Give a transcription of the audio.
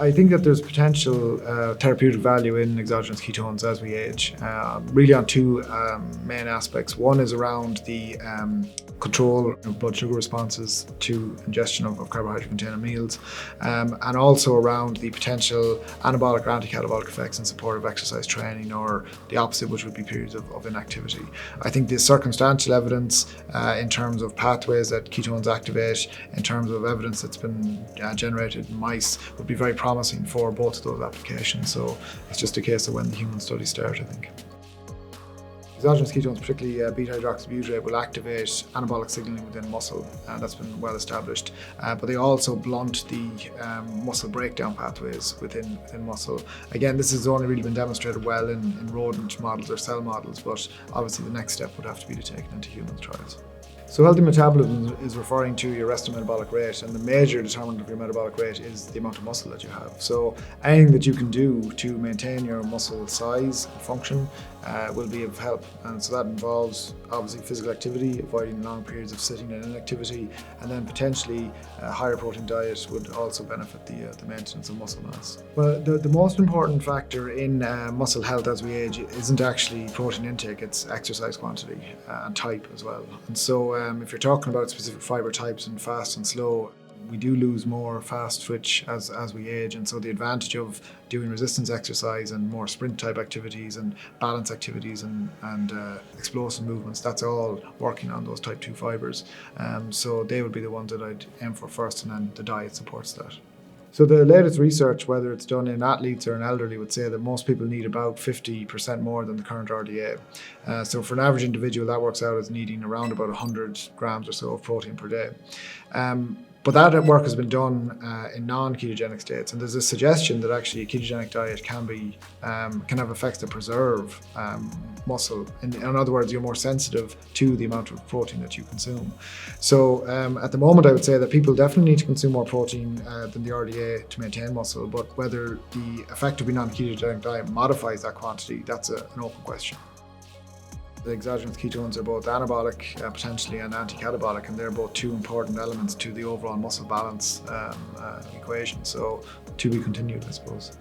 I think that there's potential therapeutic value in exogenous ketones as we age, really on two main aspects. One is around the control of blood sugar responses to ingestion of carbohydrate-containing meals, and also around the potential anabolic or anti-catabolic effects in support of exercise training, or the opposite, which would be periods of inactivity. I think the circumstantial evidence in terms of pathways that ketones activate, in terms of evidence that's been generated in mice, would be very promising for both of those applications. So it's just a case of when the human studies start, I think. Exogenous ketones, particularly beta-hydroxybutyrate, will activate anabolic signaling within muscle, and that's been well established. But they also blunt the muscle breakdown pathways within muscle. Again, this has only really been demonstrated well in rodent models or cell models, but obviously the next step would have to be to take it into human trials. So healthy metabolism is referring to your resting metabolic rate, and the major determinant of your metabolic rate is the amount of muscle that you have. So anything that you can do to maintain your muscle size and function will be of help, and so that involves obviously physical activity, avoiding long periods of sitting and inactivity, and then potentially a higher protein diet would also benefit the maintenance of muscle mass. Well, the most important factor in muscle health as we age isn't actually protein intake, it's exercise quantity and type as well. And so if you're talking about specific fiber types and fast and slow, we do lose more fast twitch as we age, and so the advantage of doing resistance exercise and more sprint type activities and balance activities and explosive movements, that's all working on those type 2 fibers. So they would be the ones that I'd aim for first, and then the diet supports that. So the latest research, whether it's done in athletes or in elderly, would say that most people need about 50% more than the current RDA. So for an average individual, that works out as needing around about 100 grams or so of protein per day. But that work has been done in non-ketogenic states, and there's a suggestion that actually a ketogenic diet can have effects that preserve muscle. In other words, you're more sensitive to the amount of protein that you consume. So at the moment, I would say that people definitely need to consume more protein than the RDA to maintain muscle, but whether the effect of being on a ketogenic diet modifies that quantity, that's an open question. The exogenous ketones are both anabolic potentially and anti-catabolic, and they're both two important elements to the overall muscle balance equation. So to be continued, I suppose.